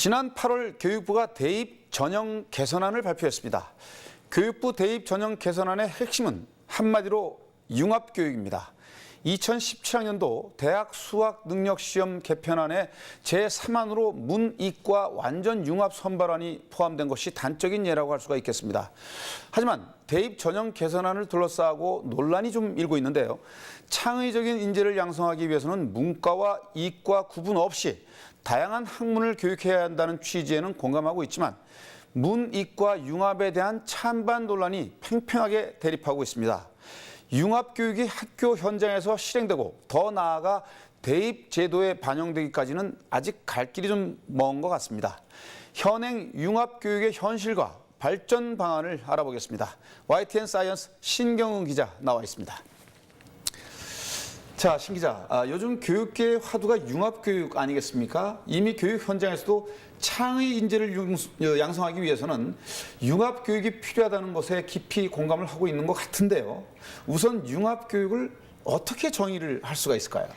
지난 8월 교육부가 대입 전형 개선안을 발표했습니다. 교육부 대입 전형 개선안의 핵심은 한마디로 융합교육입니다. 2017학년도 대학 수학능력시험 개편안의 제3안으로 문이과 완전 융합 선발안이 포함된 것이 단적인 예라고 할 수가 있겠습니다. 하지만 대입 전형 개선안을 둘러싸고 논란이 좀 일고 있는데요. 창의적인 인재를 양성하기 위해서는 문과와 이과 구분 없이 다양한 학문을 교육해야 한다는 취지에는 공감하고 있지만 문이과 융합에 대한 찬반 논란이 팽팽하게 대립하고 있습니다. 융합교육이 학교 현장에서 실행되고 더 나아가 대입 제도에 반영되기까지는 아직 갈 길이 좀 먼 것 같습니다. 현행 융합교육의 현실과 발전 방안을 알아보겠습니다. YTN 사이언스 신경훈 기자 나와 있습니다. 자, 신 기자, 요즘 교육계의 화두가 융합교육 아니겠습니까? 이미 교육 현장에서도 창의 인재를 양성하기 위해서는 융합교육이 필요하다는 것에 깊이 공감을 하고 있는 것 같은데요. 우선 융합교육을 어떻게 정의를 할 수가 있을까요?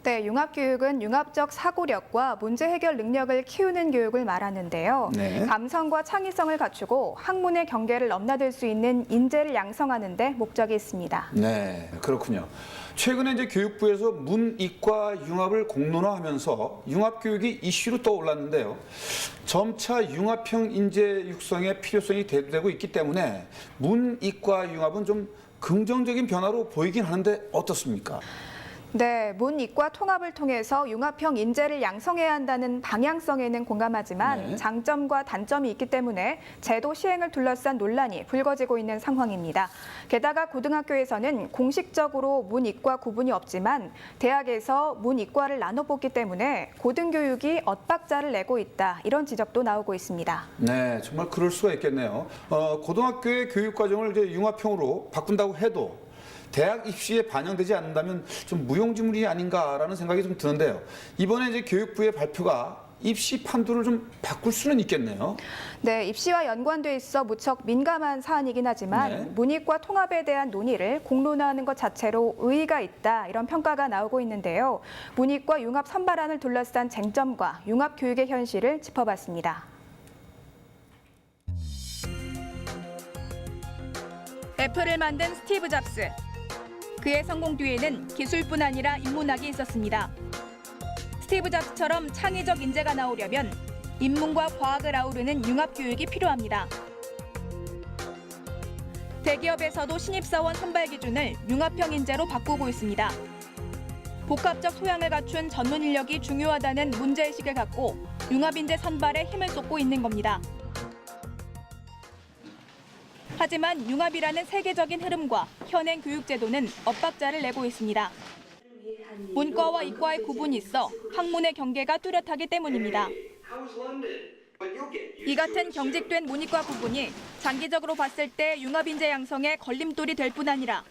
네, 융합교육은 융합적 사고력과 문제 해결 능력을 키우는 교육을 말하는데요. 네. 감성과 창의성을 갖추고 학문의 경계를 넘나들 수 있는 인재를 양성하는 데 목적이 있습니다. 네, 그렇군요. 최근에 이제 교육부에서 문이과 융합을 공론화하면서 융합교육이 이슈로 떠올랐는데요. 점차 융합형 인재 육성의 필요성이 대두되고 있기 때문에 문이과 융합은 좀 긍정적인 변화로 보이긴 하는데 어떻습니까? 네, 문이과 통합을 통해서 융합형 인재를 양성해야 한다는 방향성에는 공감하지만 네. 장점과 단점이 있기 때문에 제도 시행을 둘러싼 논란이 불거지고 있는 상황입니다. 게다가 고등학교에서는 공식적으로 문이과 구분이 없지만 대학에서 문이과를 나눠 뽑기 때문에 고등교육이 엇박자를 내고 있다, 이런 지적도 나오고 있습니다. 네, 정말 그럴 수가 있겠네요. 고등학교의 교육 과정을 이제 융합형으로 바꾼다고 해도 대학 입시에 반영되지 않는다면 좀 무용지물이 아닌가라는 생각이 좀 드는데요. 이번에 이제 교육부의 발표가 입시 판도를 좀 바꿀 수는 있겠네요. 네, 입시와 연관돼 있어 무척 민감한 사안이긴 하지만 네. 문이과 통합에 대한 논의를 공론화하는 것 자체로 의의가 있다, 이런 평가가 나오고 있는데요. 문이과 융합 선발안을 둘러싼 쟁점과 융합 교육의 현실을 짚어봤습니다. 애플을 만든 스티브 잡스. 그의 성공 뒤에는 기술뿐 아니라 인문학이 있었습니다. 스티브 잡스처럼 창의적 인재가 나오려면 인문과 과학을 아우르는 융합교육이 필요합니다. 대기업에서도 신입사원 선발 기준을 융합형 인재로 바꾸고 있습니다. 복합적 소양을 갖춘 전문 인력이 중요하다는 문제의식을 갖고 융합인재 선발에 힘을 쏟고 있는 겁니다. 하지만 융합이라는 세계적인 흐름과 현행 교육제도는 엇박자를 내고 있습니다. 문과와 이과의 구분이 있어 학문의 경계가 뚜렷하기 때문입니다. 이 같은 경직된 문이과 구분이 장기적으로 봤을 때 융합인재 양성에 걸림돌이 될 뿐 아니라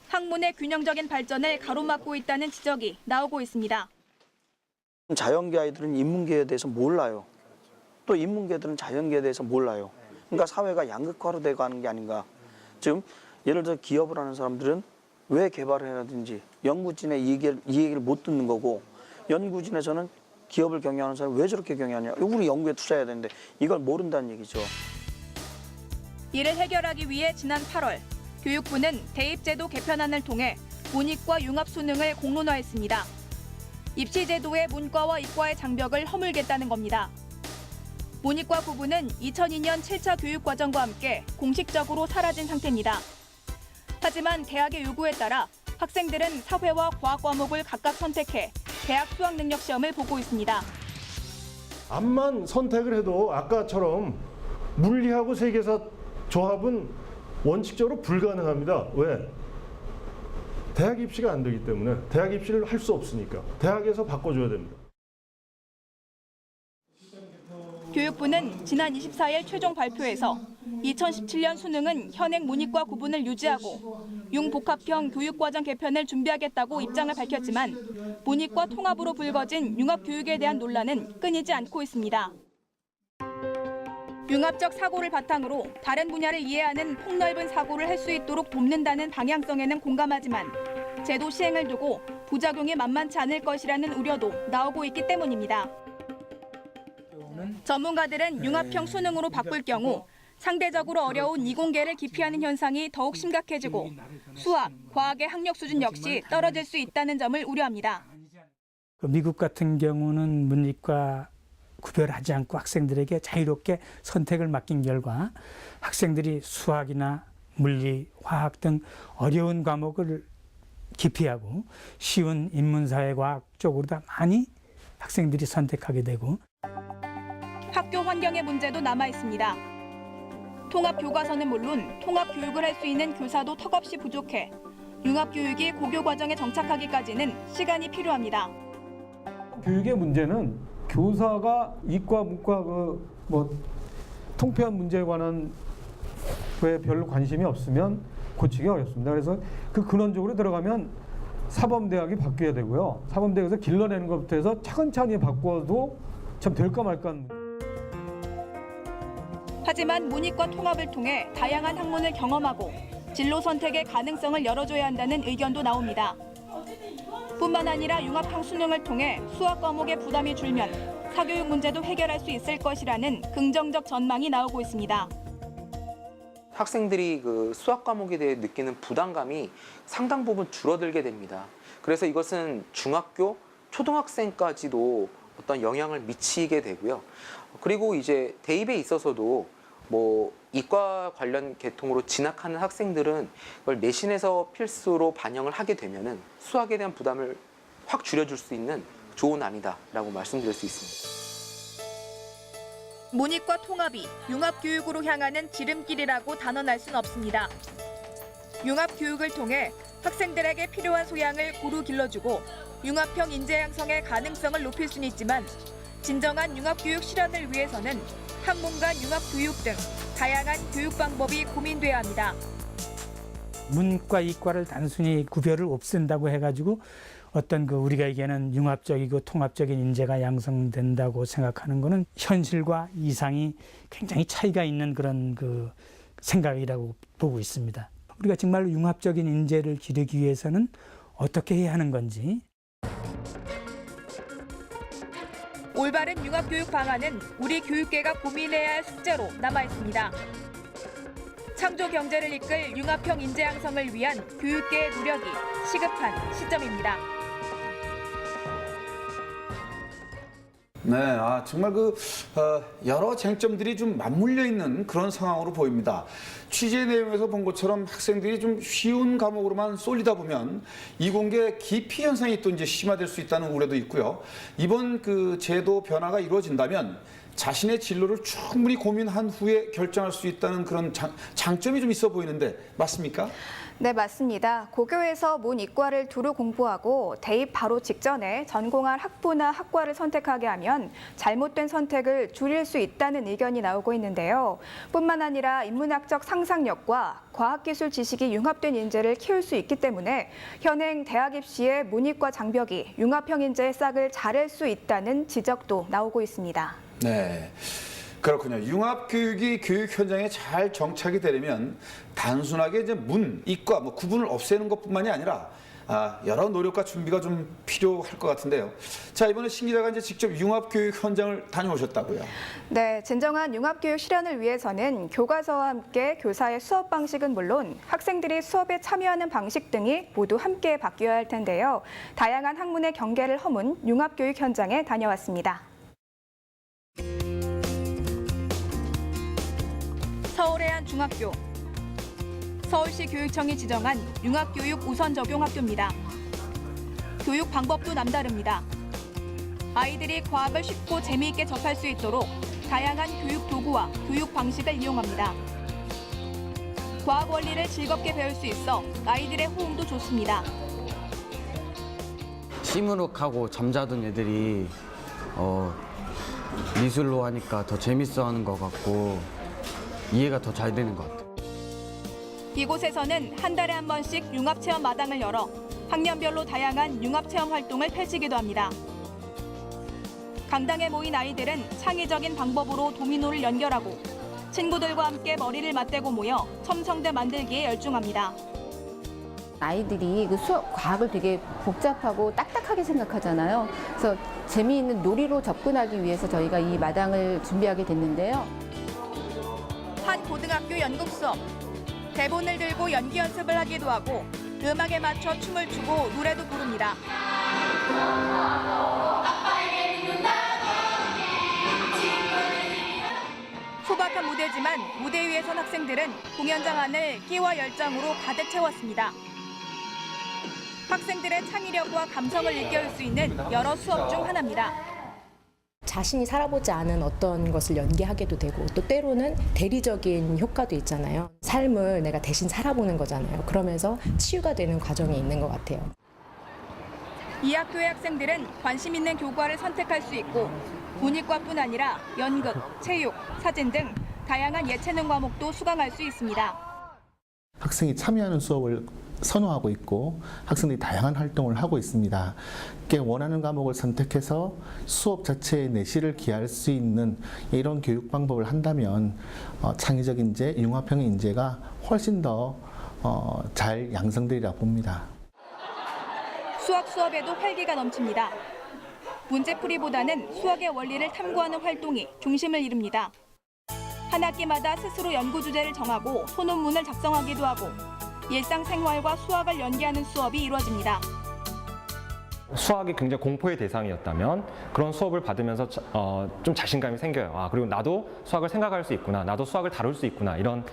학문의 균형적인 발전을 가로막고 있다는 지적이 나오고 있습니다. 자연계 아이들은 인문계에 대해서 몰라요. 또 인문계들은 자연계에 대해서 몰라요. 그러니까 사회가 양극화로 돼가는 게 아닌가. 지금 예를 들어 기업을 하는 사람들은 왜 개발을 해야든지 연구진의 이 얘기를 못 듣는 거고, 연구진에서는 기업을 경영하는 사람이 왜 저렇게 경영하냐. 우리 연구에 투자해야 되는데 이걸 모른다는 얘기죠. 이를 해결하기 위해 지난 8월 교육부는 대입제도 개편안을 통해 문이과 융합 수능을 공론화했습니다. 입시제도의 문과와 이과의 장벽을 허물겠다는 겁니다. 문이과 구분은 2002년 7차 교육과정과 함께 공식적으로 사라진 상태입니다. 하지만 대학의 요구에 따라 학생들은 사회와 과학 과목을 각각 선택해 대학 수학능력시험을 보고 있습니다. 암만 선택을 해도 아까처럼 물리하고 세계사 조합은 원칙적으로 불가능합니다. 왜? 대학 입시가 안 되기 때문에. 대학 입시를 할 수 없으니까. 대학에서 바꿔줘야 됩니다. 교육부는 지난 24일 최종 발표에서 2017년 수능은 현행 문이과 구분을 유지하고 융복합형 교육과정 개편을 준비하겠다고 입장을 밝혔지만 문이과 통합으로 불거진 융합교육에 대한 논란은 끊이지 않고 있습니다. 융합적 사고를 바탕으로 다른 분야를 이해하는 폭넓은 사고를 할 수 있도록 돕는다는 방향성에는 공감하지만 제도 시행을 두고 부작용이 만만치 않을 것이라는 우려도 나오고 있기 때문입니다. 전문가들은 융합형 수능으로 바꿀 경우 상대적으로 어려운 이공계를 기피하는 현상이 더욱 심각해지고 수학, 과학의 학력 수준 역시 떨어질 수 있다는 점을 우려합니다. 미국 같은 경우는 문이과 구별하지 않고 학생들에게 자유롭게 선택을 맡긴 결과 학생들이 수학이나 물리, 화학 등 어려운 과목을 기피하고 쉬운 인문사회과학 쪽으로 다 많이 학생들이 선택하게 되고 학교 환경의 문제도 남아 있습니다. 통합 교과서는 물론 통합 교육을 할 수 있는 교사도 턱없이 부족해 융합 교육이 고교 과정에 정착하기까지는 시간이 필요합니다. 교육의 문제는 교사가 이과, 문과 통폐합 문제에 관한 왜 별로 관심이 없으면 고치기 어렵습니다. 그래서 그 근원적으로 들어가면 사범대학이 바뀌어야 되고요. 사범대학에서 길러내는 것부터 해서 차근차근히 바꿔도 참 될까 말까. 하지만 문이과 통합을 통해 다양한 학문을 경험하고 진로 선택의 가능성을 열어줘야 한다는 의견도 나옵니다. 뿐만 아니라 융합형 수능을 통해 수학 과목의 부담이 줄면 사교육 문제도 해결할 수 있을 것이라는 긍정적 전망이 나오고 있습니다. 학생들이 그 수학 과목에 대해 느끼는 부담감이 상당 부분 줄어들게 됩니다. 그래서 이것은 중학교, 초등학생까지도 어떤 영향을 미치게 되고요. 그리고 이제 대입에 있어서도 이과 관련 계통으로 진학하는 학생들은 그걸 내신에서 필수로 반영을 하게 되면은 수학에 대한 부담을 확 줄여줄 수 있는 좋은 안이다라고 말씀드릴 수 있습니다. 문이과 통합이 융합교육으로 향하는 지름길이라고 단언할 순 없습니다. 융합교육을 통해 학생들에게 필요한 소양을 고루 길러주고 융합형 인재 양성의 가능성을 높일 수는 있지만 진정한 융합교육 실현을 위해서는 학문 간 융합교육 등 다양한 교육 방법이 고민돼야 합니다. 문과, 이과를 단순히 구별을 없앤다고 해가지고 어떤 우리가 얘기하는 융합적이고 통합적인 인재가 양성된다고 생각하는 것은 현실과 이상이 굉장히 차이가 있는 그런 생각이라고 보고 있습니다. 우리가 정말로 융합적인 인재를 기르기 위해서는 어떻게 해야 하는 건지. 올바른 융합교육 방안은 우리 교육계가 고민해야 할 숙제로 남아 있습니다. 창조 경제를 이끌 융합형 인재 양성을 위한 교육계의 노력이 시급한 시점입니다. 네, 정말 여러 쟁점들이 좀 맞물려 있는 그런 상황으로 보입니다. 취재 내용에서 본 것처럼 학생들이 좀 쉬운 과목으로만 쏠리다 보면 이공계 기피 현상이 또 이제 심화될 수 있다는 우려도 있고요. 이번 제도 변화가 이루어진다면 자신의 진로를 충분히 고민한 후에 결정할 수 있다는 그런 장점이 좀 있어 보이는데 맞습니까? 네, 맞습니다. 고교에서 문이과를 두루 공부하고 대입 바로 직전에 전공할 학부나 학과를 선택하게 하면 잘못된 선택을 줄일 수 있다는 의견이 나오고 있는데요. 뿐만 아니라 인문학적 상상력과 과학기술 지식이 융합된 인재를 키울 수 있기 때문에 현행 대학 입시의 문이과 장벽이 융합형 인재의 싹을 자를 수 있다는 지적도 나오고 있습니다. 네. 그렇군요. 융합교육이 교육 현장에 잘 정착이 되려면 단순하게 이제 문, 이과 구분을 없애는 것뿐만이 아니라 여러 노력과 준비가 좀 필요할 것 같은데요. 자, 이번에 신 기자가 이제 직접 융합교육 현장을 다녀오셨다고요. 네, 진정한 융합교육 실현을 위해서는 교과서와 함께 교사의 수업 방식은 물론 학생들이 수업에 참여하는 방식 등이 모두 함께 바뀌어야 할 텐데요. 다양한 학문의 경계를 허문 융합교육 현장에 다녀왔습니다. 서울의 한 중학교. 서울시 교육청이 지정한 융합교육 우선 적용 학교입니다. 교육 방법도 남다릅니다. 아이들이 과학을 쉽고 재미있게 접할 수 있도록 다양한 교육 도구와 교육 방식을 이용합니다. 과학 원리를 즐겁게 배울 수 있어 아이들의 호응도 좋습니다. 시무룩하고 잠자던 애들이 미술로 하니까 더 재밌어하는 것 같고 이해가 더 잘 되는 것 같아요. 이곳에서는 한 달에 한 번씩 융합체험 마당을 열어 학년별로 다양한 융합체험 활동을 펼치기도 합니다. 강당에 모인 아이들은 창의적인 방법으로 도미노를 연결하고 친구들과 함께 머리를 맞대고 모여 첨성대 만들기에 열중합니다. 아이들이 수학, 과학을 되게 복잡하고 딱딱하게 생각하잖아요. 그래서 재미있는 놀이로 접근하기 위해서 저희가 이 마당을 준비하게 됐는데요. 한 고등학교 연극 수업. 대본을 들고 연기 연습을 하기도 하고 음악에 맞춰 춤을 추고 노래도 부릅니다. 소박한 무대지만 무대 위에 선 학생들은 공연장 안을 끼와 열정으로 가득 채웠습니다. 학생들의 창의력과 감성을 일깨울 수 있는 여러 수업 중 하나입니다. 자신이 살아보지 않은 어떤 것을 연기하게도 되고 또 때로는 대리적인 효과도 있잖아요. 삶을 내가 대신 살아보는 거잖아요. 그러면서 치유가 되는 과정이 있는 것 같아요. 이 학교의 학생들은 관심 있는 교과를 선택할 수 있고 문이과뿐 아니라 연극, 체육, 사진 등 다양한 예체능 과목도 수강할 수 있습니다. 학생이 참여하는 수업을 선호하고 있고 학생들이 다양한 활동을 하고 있습니다. 원하는 과목을 선택해서 수업 자체에 내실을 기할 수 있는 이런 교육 방법을 한다면 창의적 인재, 융합형 인재가 훨씬 더 잘 양성되리라 봅니다. 수학 수업에도 활기가 넘칩니다. 문제풀이보다는 수학의 원리를 탐구하는 활동이 중심을 이룹니다. 한 학기마다 스스로 연구 주제를 정하고 소논문을 작성하기도 하고 일상생활과 수학을 연계하는 수업이 이루어집니다. 수학이 굉장히 공포의 대상이었다면 그런 수업을 받으면서 좀 자신감이 생겨요. 그리고 나도 수학을 생각할 수 있구나, 나도 수학을 다룰 수 있구나 이런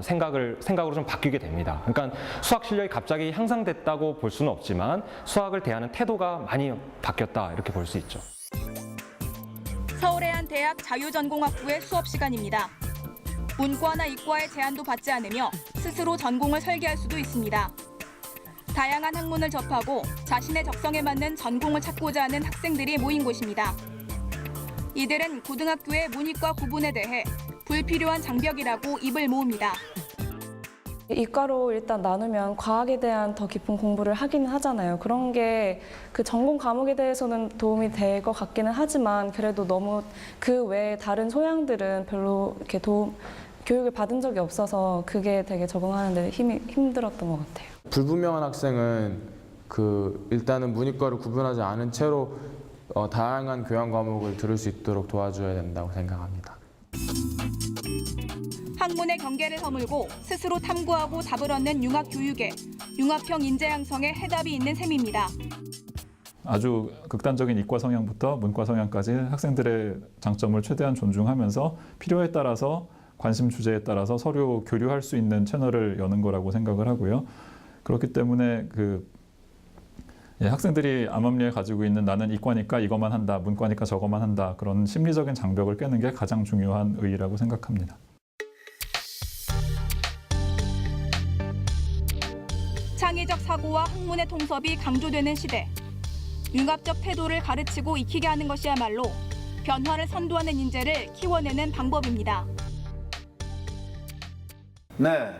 생각으로 좀 바뀌게 됩니다. 그러니까 수학 실력이 갑자기 향상됐다고 볼 수는 없지만 수학을 대하는 태도가 많이 바뀌었다 이렇게 볼 수 있죠. 서울의 한 대학 자유전공학부의 수업 시간입니다. 문과나 이과의 제한도 받지 않으며 스스로 전공을 설계할 수도 있습니다. 다양한 학문을 접하고 자신의 적성에 맞는 전공을 찾고자 하는 학생들이 모인 곳입니다. 이들은 고등학교의 문이과 구분에 대해 불필요한 장벽이라고 입을 모읍니다. 이과로 일단 나누면 과학에 대한 더 깊은 공부를 하기는 하잖아요. 그런 게 그 전공 과목에 대해서는 도움이 될 것 같기는 하지만 그래도 너무 그 외에 다른 소양들은 별로 이렇게 교육을 받은 적이 없어서 그게 되게 적응하는데 힘들었던 것 같아요. 불분명한 학생은 일단은 문이과를 구분하지 않은 채로 다양한 교양 과목을 들을 수 있도록 도와줘야 된다고 생각합니다. 학문의 경계를 허물고 스스로 탐구하고 답을 얻는 융합교육에 융합형 인재 양성에 해답이 있는 셈입니다. 아주 극단적인 이과 성향부터 문과 성향까지 학생들의 장점을 최대한 존중하면서 필요에 따라서 관심 주제에 따라서 서로 교류할 수 있는 채널을 여는 거라고 생각을 하고요. 그렇기 때문에 학생들이 암암리에 가지고 있는 나는 이과니까 이것만 한다, 문과니까 저것만 한다 그런 심리적인 장벽을 깨는 게 가장 중요한 의의라고 생각합니다. 창의적 사고와 학문의 통섭이 강조되는 시대. 융합적 태도를 가르치고 익히게 하는 것이야말로 변화를 선도하는 인재를 키워내는 방법입니다. 네,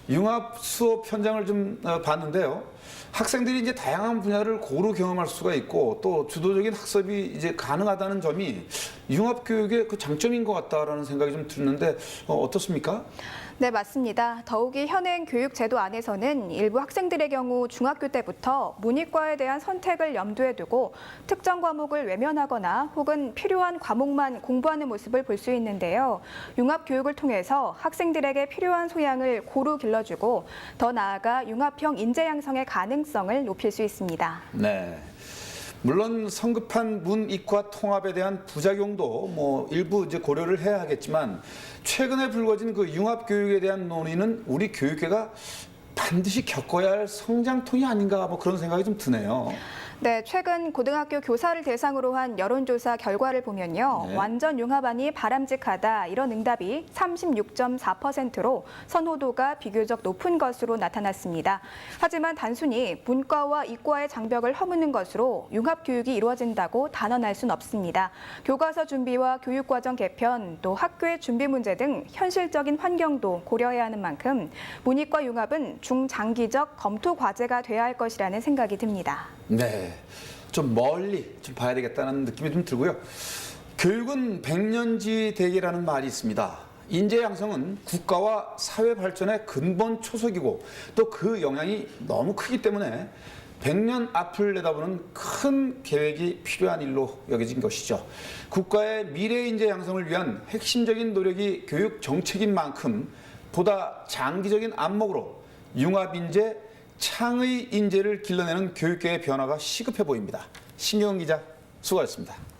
융합 수업 현장을 좀 봤는데요. 학생들이 이제 다양한 분야를 고루 경험할 수가 있고 또 주도적인 학습이 이제 가능하다는 점이 융합 교육의 그 장점인 것 같다라는 생각이 좀 드는데 어떻습니까? 네, 맞습니다. 더욱이 현행 교육 제도 안에서는 일부 학생들의 경우 중학교 때부터 문이과에 대한 선택을 염두에 두고 특정 과목을 외면하거나 혹은 필요한 과목만 공부하는 모습을 볼 수 있는데요. 융합 교육을 통해서 학생들에게 필요한 소양을 고루 길러주고 더 나아가 융합형 인재 양성의 가능성을 높일 수 있습니다. 네. 물론 성급한 문이과 통합에 대한 부작용도 일부 이제 고려를 해야 하겠지만 최근에 불거진 그 융합 교육에 대한 논의는 우리 교육계가 반드시 겪어야 할 성장통이 아닌가 그런 생각이 좀 드네요. 네, 최근 고등학교 교사를 대상으로 한 여론조사 결과를 보면요. 네. 완전 융합안이 바람직하다 이런 응답이 36.4%로 선호도가 비교적 높은 것으로 나타났습니다. 하지만 단순히 문과와 이과의 장벽을 허무는 것으로 융합교육이 이루어진다고 단언할 순 없습니다. 교과서 준비와 교육과정 개편, 또 학교의 준비 문제 등 현실적인 환경도 고려해야 하는 만큼 문이과 융합은 중장기적 검토 과제가 돼야 할 것이라는 생각이 듭니다. 네, 좀 멀리 좀 봐야 되겠다는 느낌이 좀 들고요. 교육은 백년지 대계라는 말이 있습니다. 인재 양성은 국가와 사회 발전의 근본 초석이고 또 그 영향이 너무 크기 때문에 100년 앞을 내다보는 큰 계획이 필요한 일로 여겨진 것이죠. 국가의 미래 인재 양성을 위한 핵심적인 노력이 교육 정책인 만큼 보다 장기적인 안목으로 융합 인재, 창의 인재를 길러내는 교육계의 변화가 시급해 보입니다. 신경훈 기자, 수고하셨습니다.